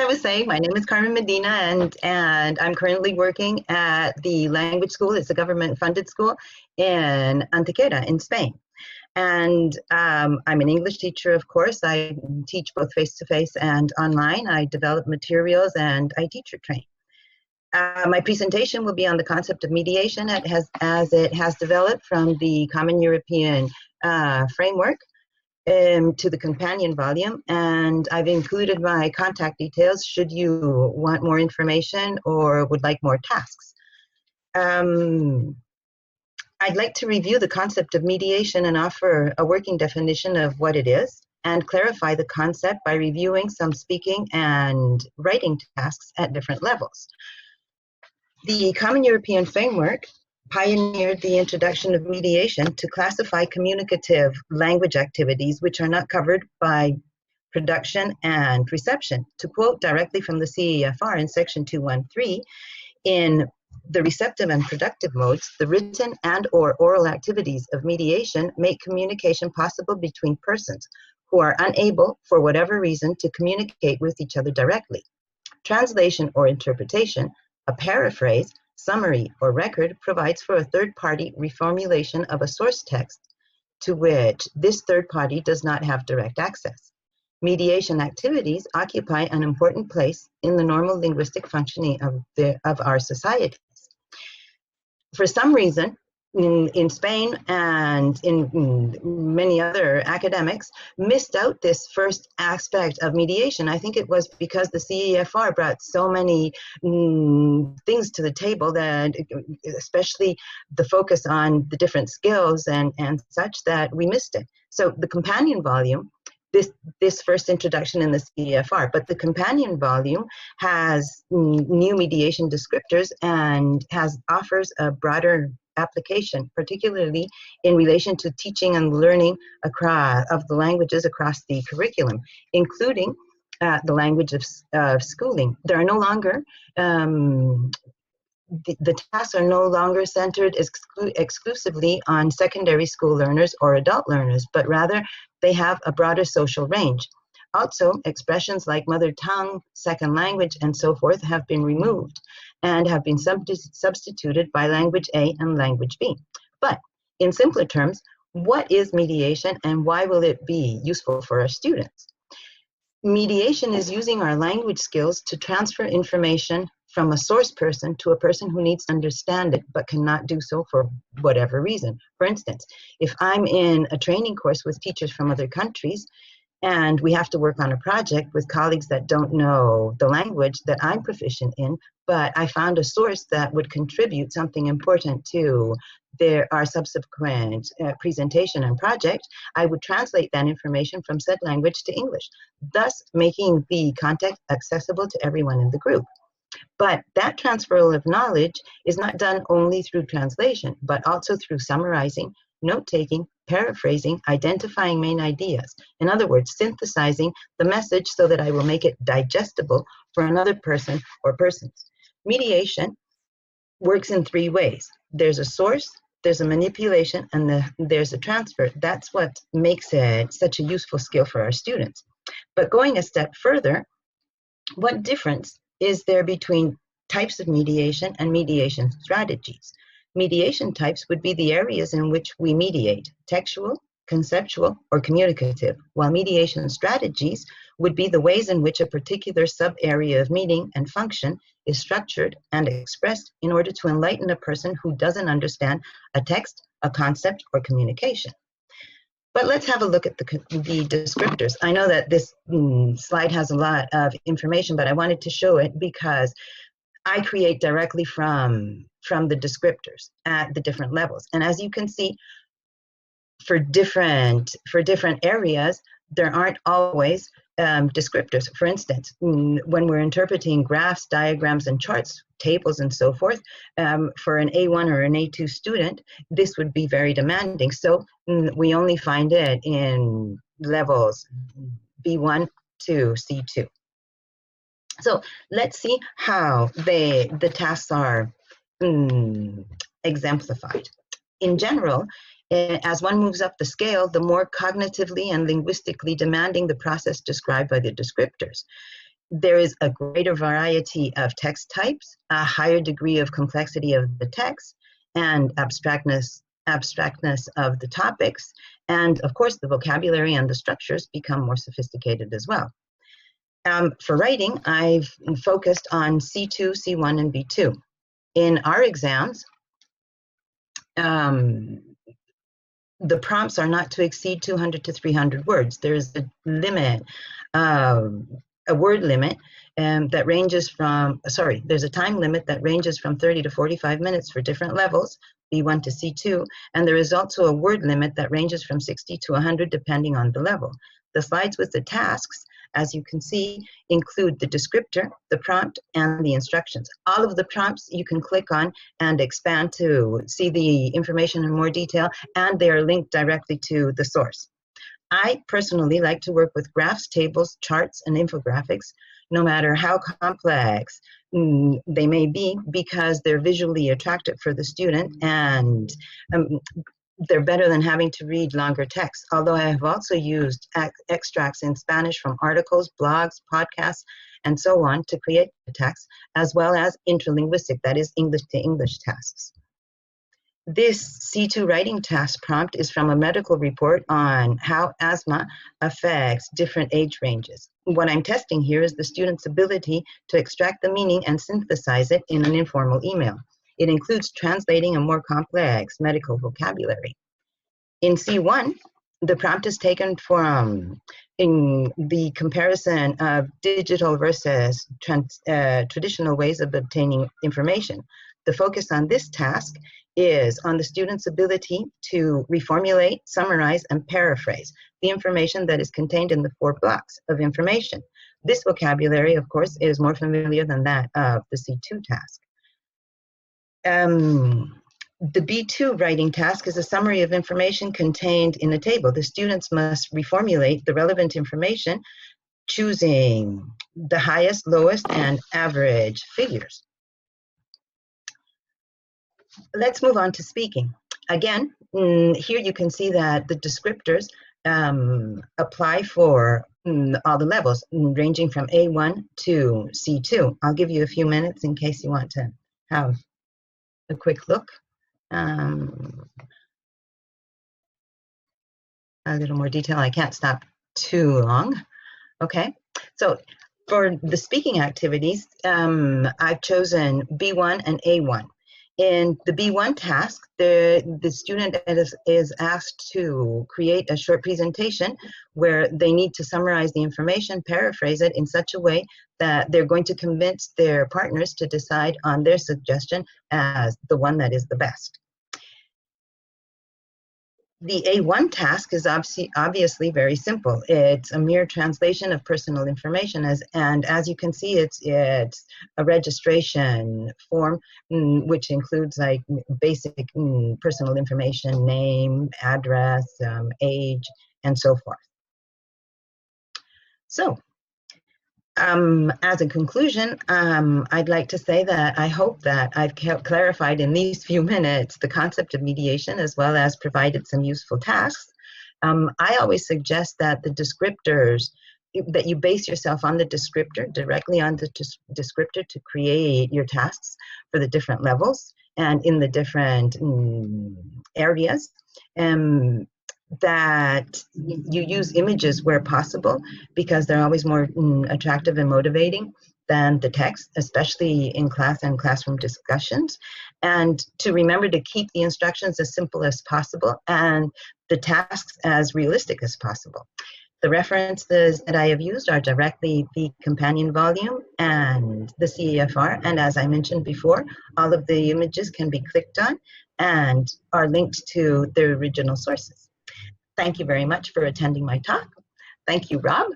I was saying, my name is Carmen Medina, and I'm currently working at the language school. It's a government-funded school in Antequera in Spain. And I'm an English teacher, of course. I teach both face-to-face and online. I develop materials and I teacher train. My presentation will be on the concept of mediation as it has developed from the Common European Framework to the companion volume, and I've included my contact details should you want more information or would like more tasks. I'd like to review the concept of mediation and offer a working definition of what it is, and clarify the concept by reviewing some speaking and writing tasks at different levels. The Common European Framework pioneered the introduction of mediation to classify communicative language activities which are not covered by production and reception. To quote directly from the CEFR in section 213, in the receptive and productive modes, the written and or oral activities of mediation make communication possible between persons who are unable, for whatever reason, to communicate with each other directly. Translation or interpretation, a paraphrase, summary, or record provides for a third-party reformulation of a source text to which this third party does not have direct access. Mediation activities occupy an important place in the normal linguistic functioning of our societies. For some reason, in Spain and in many other academics, missed out this first aspect of mediation. I think it was because the CEFR brought so many things to the table, that especially the focus on the different skills and such, that we missed it. So the companion volume, this first introduction in the CEFR, but the companion volume has new mediation descriptors and offers a broader application, particularly in relation to teaching and learning of the languages across the curriculum, including the language of schooling. There are no longer the tasks are no longer centered exclusively on secondary school learners or adult learners, but rather they have a broader social range. Also, expressions like mother tongue, second language, and so forth have been removed and have been substituted by language A and language B. But in simpler terms, what is mediation and why will it be useful for our students? Mediation is using our language skills to transfer information from a source person to a person who needs to understand it but cannot do so for whatever reason. For instance, if I'm in a training course with teachers from other countries and we have to work on a project with colleagues that don't know the language that I'm proficient in, but I found a source that would contribute something important to our subsequent presentation and project, I would translate that information from said language to English, thus making the content accessible to everyone in the group. But that transfer of knowledge is not done only through translation, but also through summarizing, note-taking, paraphrasing, identifying main ideas. In other words, synthesizing the message so that I will make it digestible for another person or persons. Mediation works in three ways. There's a source, there's a manipulation, and there's a transfer. That's what makes it such a useful skill for our students. But going a step further, what difference is there between types of mediation and mediation strategies? Mediation types would be the areas in which we mediate, textual, conceptual, or communicative, while mediation strategies would be the ways in which a particular sub-area of meaning and function is structured and expressed in order to enlighten a person who doesn't understand a text, a concept, or communication. But let's have a look at the descriptors. I know that this slide has a lot of information, but I wanted to show it because I create directly from the descriptors at the different levels. And as you can see, for different areas, there aren't always descriptors. For instance, when we're interpreting graphs, diagrams, and charts, tables, and so forth, for an A1 or an A2 student, this would be very demanding. So we only find it in levels B1 to C2. So let's see how the tasks are exemplified. In general, as one moves up the scale, the more cognitively and linguistically demanding the process described by the descriptors. There is a greater variety of text types, a higher degree of complexity of the text, and abstractness of the topics, and of course the vocabulary and the structures become more sophisticated as well. For writing, I've focused on C2, C1, and B2. In our exams, the prompts are not to exceed 200 to 300 words. There's a limit, a word limit that ranges from, there's a time limit that ranges from 30 to 45 minutes for different levels, B1 to C2, and there is also a word limit that ranges from 60 to 100 depending on the level. The slides with the tasks, as you can see, include the descriptor, the prompt, and the instructions. All of the prompts you can click on and expand to see the information in more detail, and they are linked directly to the source. I personally like to work with graphs, tables, charts, and infographics, no matter how complex they may be, because they're visually attractive for the student, and they're better than having to read longer text. Although I have also used extracts in Spanish from articles, blogs, podcasts, and so on to create the text, as well as interlinguistic, that is English to English tasks. This C2 writing task prompt is from a medical report on how asthma affects different age ranges. What I'm testing here is the student's ability to extract the meaning and synthesize it in an informal email. It includes translating a more complex medical vocabulary. In C1, the prompt is taken from in the comparison of digital versus traditional ways of obtaining information. The focus on this task is on the student's ability to reformulate, summarize, and paraphrase the information that is contained in the 4 blocks of information. This vocabulary, of course, is more familiar than that of the C2 task. The B2 writing task is a summary of information contained in a table. The students must reformulate the relevant information, choosing the highest, lowest, and average figures. Let's move on to speaking. Again, here you can see that the descriptors apply for all the levels, ranging from A1 to C2. I'll give you a few minutes in case you want to have a quick look. A little more detail. I can't stop too long. Okay, so for the speaking activities, I've chosen B1 and A1. In the B1 task, the student is asked to create a short presentation where they need to summarize the information, paraphrase it in such a way that they're going to convince their partners to decide on their suggestion as the one that is the best. The A1 task is obviously very simple. It's a mere translation of personal information, and as you can see, it's a registration form, which includes like basic personal information, name, address, age, and so forth. So, as a conclusion, I'd like to say that I hope that I've clarified in these few minutes the concept of mediation, as well as provided some useful tasks. I always suggest that the descriptors, that you base yourself on the descriptor, directly on the descriptor to create your tasks for the different levels and in the different areas. That you use images where possible, because they're always more attractive and motivating than the text, especially in class and classroom discussions. And to remember to keep the instructions as simple as possible and the tasks as realistic as possible. The references that I have used are directly the companion volume and the CEFR, and as I mentioned before, all of the images can be clicked on and are linked to the original sources. Thank you very much for attending my talk. Thank you, Rob.